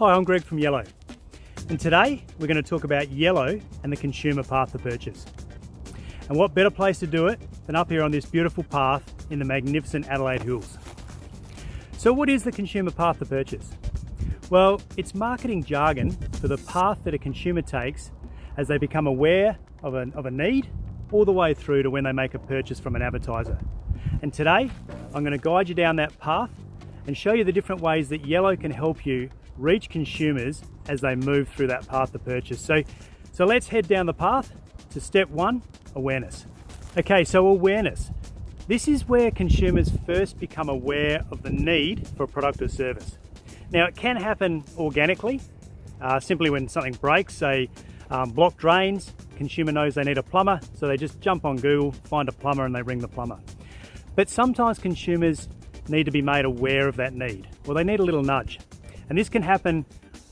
Hi, I'm Greg from Yellow, and today we're going to talk about Yellow and the consumer path to purchase. And what better place to do it than up here on this beautiful path in the magnificent Adelaide Hills. So what is the consumer path to purchase? Well, it's marketing jargon for the path that a consumer takes as they become aware of a need all the way through to when they make a purchase from an advertiser. And today I'm going to guide you down that path and show you the different ways that Yellow can help you reach consumers as they move through that path to purchase. So let's head down the path to step one, awareness. Okay, so awareness. This is where consumers first become aware of the need for a product or service. Now, it can happen organically, simply when something breaks, say blocked drains, consumer knows they need a plumber, so they just jump on Google, find a plumber and they ring the plumber. But sometimes consumers need to be made aware of that need, or they need a little nudge. And this can happen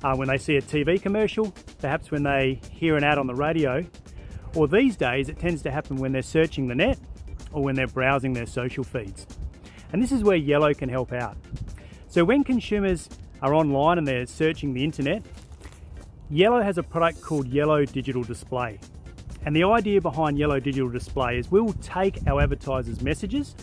when they see a TV commercial, perhaps when they hear an ad on the radio, or these days it tends to happen when they're searching the net or when they're browsing their social feeds. And this is where Yellow can help out. So when consumers are online and they're searching the internet, Yellow has a product called Yellow Digital Display. And the idea behind Yellow Digital Display is we will take our advertisers' messages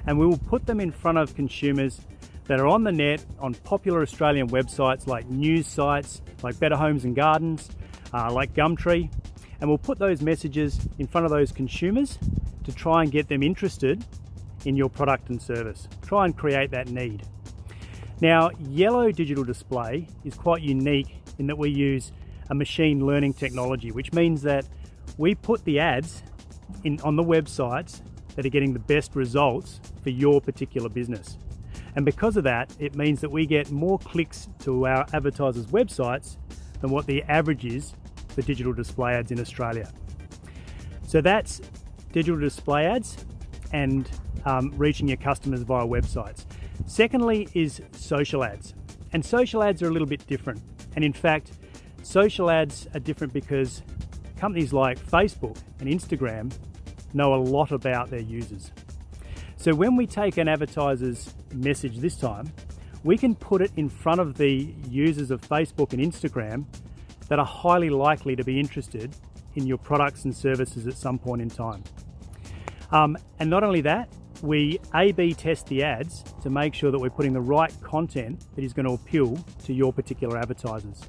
and we will put them in front of consumers that are on the net on popular Australian websites like news sites, like Better Homes and Gardens, like Gumtree, and we'll put those messages in front of those consumers to try and get them interested in your product and service. Try and create that need. Now, Yellow Digital Display is quite unique in that we use a machine learning technology, which means that we put the ads on the websites that are getting the best results for your particular business. And because of that, it means that we get more clicks to our advertisers' websites than what the average is for digital display ads in Australia. So that's digital display ads and reaching your customers via websites. Secondly is social ads. And social ads are a little bit different. And in fact, social ads are different because companies like Facebook and Instagram know a lot about their users. So when we take an advertiser's message this time, we can put it in front of the users of Facebook and Instagram that are highly likely to be interested in your products and services at some point in time. And not only that, we A/B test the ads to make sure that we're putting the right content that is going to appeal to your particular advertisers.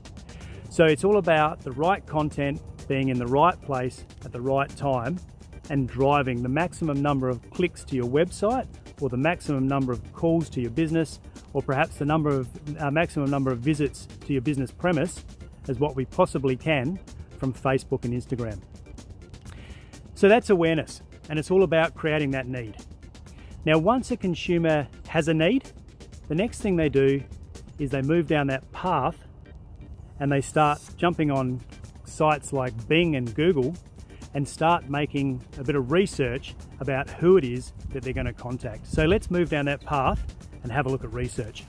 So it's all about the right content being in the right place at the right time and driving the maximum number of clicks to your website, or the maximum number of calls to your business, or perhaps the maximum number of visits to your business premise as what we possibly can from Facebook and Instagram. So that's awareness, and it's all about creating that need. Now, once a consumer has a need, the next thing they do is they move down that path and they start jumping on sites like Bing and Google and start making a bit of research about who it is that they're going to contact. So let's move down that path and have a look at research.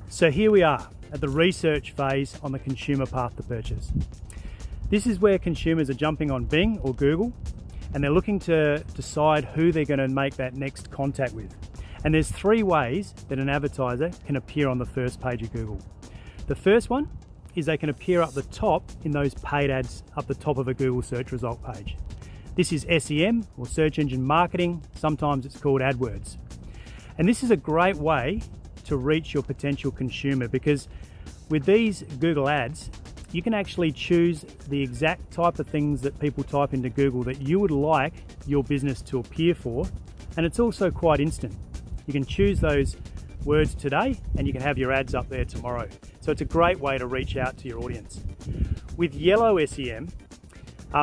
So here we are at the research phase on the consumer path to purchase. This is where consumers are jumping on Bing or Google and they're looking to decide who they're going to make that next contact with. And there's three ways that an advertiser can appear on the first page of Google. The first one is they can appear up the top in those paid ads up the top of a Google search result page. This is SEM, or search engine marketing. Sometimes it's called AdWords. And this is a great way to reach your potential consumer, because with these Google ads, you can actually choose the exact type of things that people type into Google that you would like your business to appear for. And it's also quite instant. You can choose those words today and you can have your ads up there tomorrow. So it's a great way to reach out to your audience. With Yellow SEM,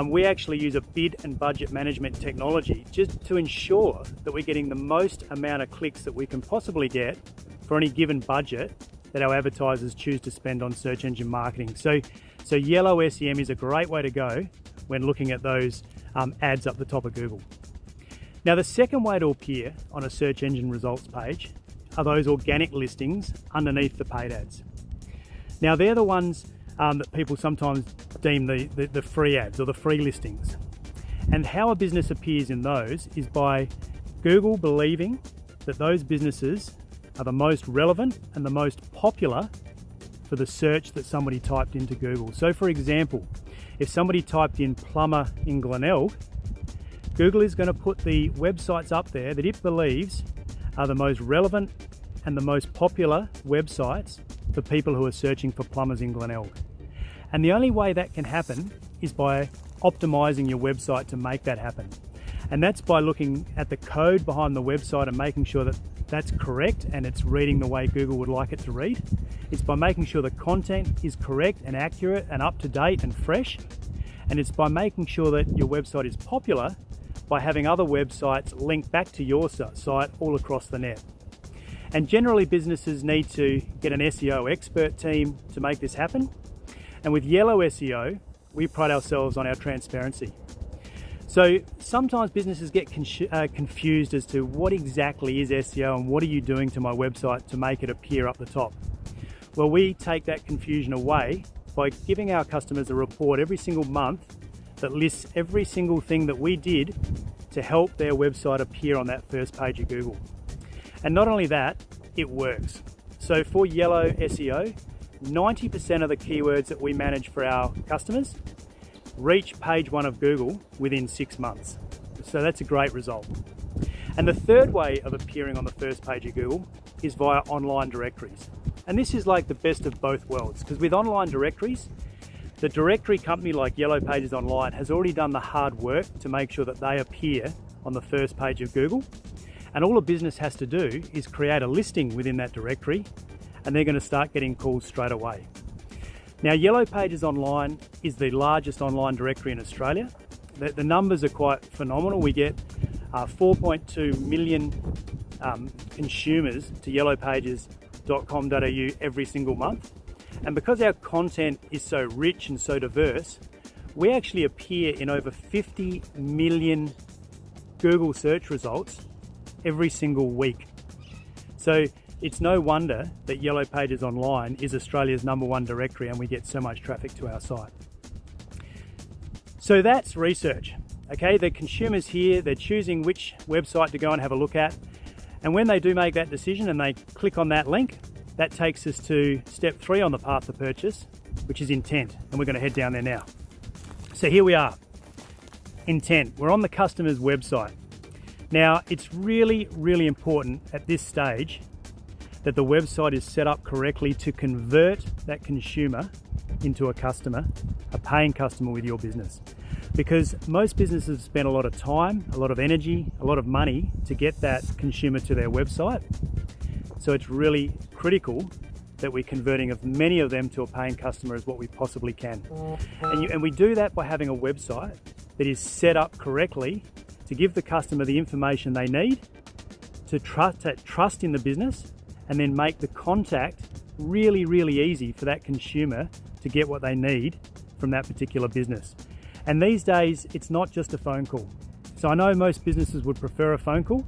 we actually use a bid and budget management technology just to ensure that we're getting the most amount of clicks that we can possibly get for any given budget that our advertisers choose to spend on search engine marketing. So Yellow SEM is a great way to go when looking at those ads up the top of Google. Now, the second way to appear on a search engine results page are those organic listings underneath the paid ads. Now, they're the ones that people sometimes deem the free ads or the free listings. And how a business appears in those is by Google believing that those businesses are the most relevant and the most popular for the search that somebody typed into Google. So for example, if somebody typed in plumber in Glenelg, Google is going to put the websites up there that it believes are the most relevant and the most popular websites for people who are searching for plumbers in Glenelg. And the only way that can happen is by optimizing your website to make that happen. And that's by looking at the code behind the website and making sure that that's correct and it's reading the way Google would like it to read. It's by making sure the content is correct and accurate and up to date and fresh. And it's by making sure that your website is popular by having other websites link back to your site all across the net. And generally businesses need to get an SEO expert team to make this happen. And with Yellow SEO, we pride ourselves on our transparency. So sometimes businesses get confused as to what exactly is SEO and what are you doing to my website to make it appear up the top. Well, we take that confusion away by giving our customers a report every single month that lists every single thing that we did to help their website appear on that first page of Google. And not only that, it works. So for Yellow SEO, 90% of the keywords that we manage for our customers reach page 1 of Google within 6 months. So that's a great result. And the third way of appearing on the first page of Google is via online directories. And this is like the best of both worlds, because with online directories, the directory company like Yellow Pages Online has already done the hard work to make sure that they appear on the first page of Google. And all a business has to do is create a listing within that directory, and they're going to start getting calls straight away. Now, Yellow Pages Online is the largest online directory in Australia. The numbers are quite phenomenal. We get 4.2 million consumers to yellowpages.com.au every single month. And because our content is so rich and so diverse, we actually appear in over 50 million Google search results every single week. So it's no wonder that Yellow Pages Online is Australia's #1 directory and we get so much traffic to our site. So that's research. Okay, the consumers here, they're choosing which website to go and have a look at. And when they do make that decision and they click on that link, that takes us to step 3 on the path to purchase, which is intent. And we're going to head down there now. So here we are, intent. We're on the customer's website. Now, it's really, really important at this stage that the website is set up correctly to convert that consumer into a customer, a paying customer with your business. Because most businesses spend a lot of time, a lot of energy, a lot of money to get that consumer to their website. So it's really critical that we're converting as many of them to a paying customer as what we possibly can. And we do that by having a website that is set up correctly to give the customer the information they need to trust in the business, and then make the contact really, really easy for that consumer to get what they need from that particular business. And these days, it's not just a phone call. So I know most businesses would prefer a phone call,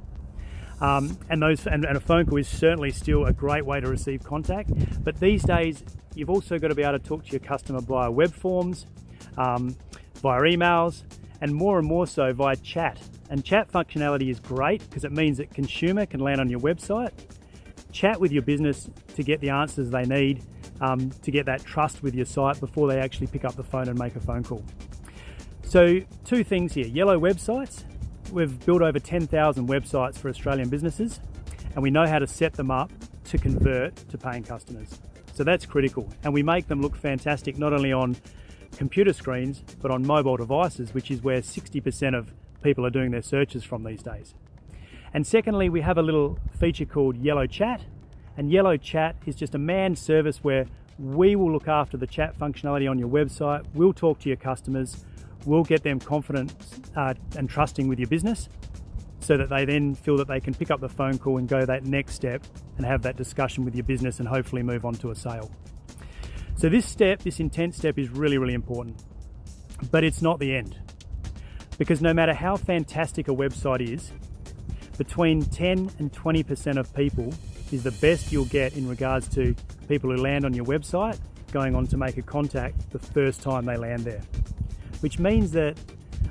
and a phone call is certainly still a great way to receive contact. But these days, you've also got to be able to talk to your customer via web forms, via emails, and more so via chat. And chat functionality is great because it means that consumer can land on your website, chat with your business to get the answers they need, to get that trust with your site before they actually pick up the phone and make a phone call. So 2 things here. Yellow websites. We've built over 10,000 websites for Australian businesses, and we know how to set them up to convert to paying customers. So that's critical. And we make them look fantastic, not only on computer screens, but on mobile devices, which is where 60% of people are doing their searches from these days. And secondly, we have a little feature called Yellow Chat. And Yellow Chat is just a manned service where we will look after the chat functionality on your website. We'll talk to your customers. We'll get them confident and trusting with your business so that they then feel that they can pick up the phone call and go that next step and have that discussion with your business and hopefully move on to a sale. So this intent step is really, really important, but it's not the end. Because no matter how fantastic a website is, between 10 and 20% of people is the best you'll get in regards to people who land on your website going on to make a contact the first time they land there. Which means that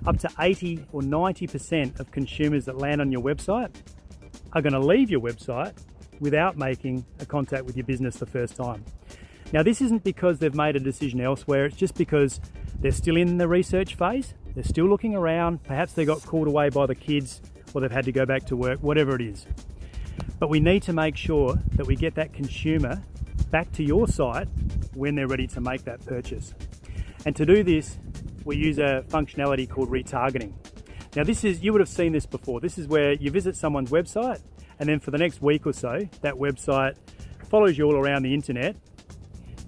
up to 80 or 90% of consumers that land on your website are going to leave your website without making a contact with your business the first time. Now, this isn't because they've made a decision elsewhere, it's just because they're still in the research phase, they're still looking around, perhaps they got called away by the kids or they've had to go back to work, whatever it is. But we need to make sure that we get that consumer back to your site when they're ready to make that purchase. And to do this, we use a functionality called retargeting. Now you would have seen this before. This is where you visit someone's website and then for the next week or so, that website follows you all around the internet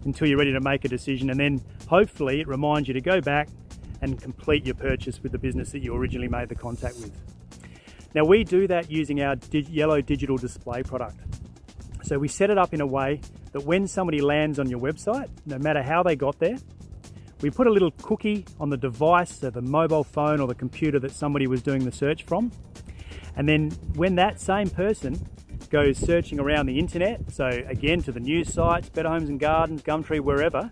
until you're ready to make a decision, and then hopefully it reminds you to go back and complete your purchase with the business that you originally made the contact with. Now we do that using our yellow digital display product. So we set it up in a way that when somebody lands on your website, no matter how they got there, we put a little cookie on the device, so the mobile phone or the computer that somebody was doing the search from. And then when that same person goes searching around the internet, so again to the news sites, Better Homes and Gardens, Gumtree, wherever,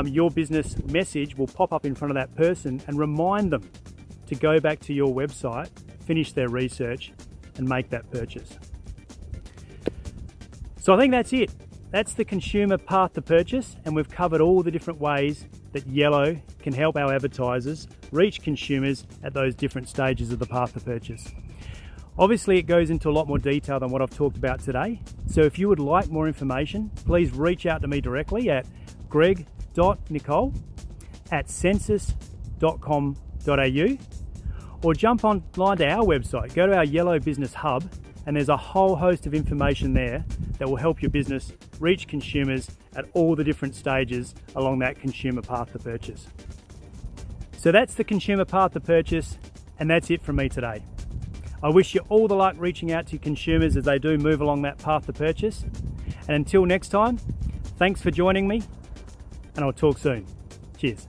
your business message will pop up in front of that person and remind them to go back to your website, finish their research and make that purchase. So I think that's it. That's the consumer path to purchase, and we've covered all the different ways that Yellow can help our advertisers reach consumers at those different stages of the path to purchase. Obviously, it goes into a lot more detail than what I've talked about today. So if you would like more information, please reach out to me directly at greg.nicole@census.com.au or jump online to our website. Go to our Yellow Business Hub and there's a whole host of information there that will help your business reach consumers at all the different stages along that consumer path to purchase. So that's the consumer path to purchase, and that's it from me today. I wish you all the luck reaching out to consumers as they do move along that path to purchase. And until next time, thanks for joining me, and I'll talk soon. Cheers.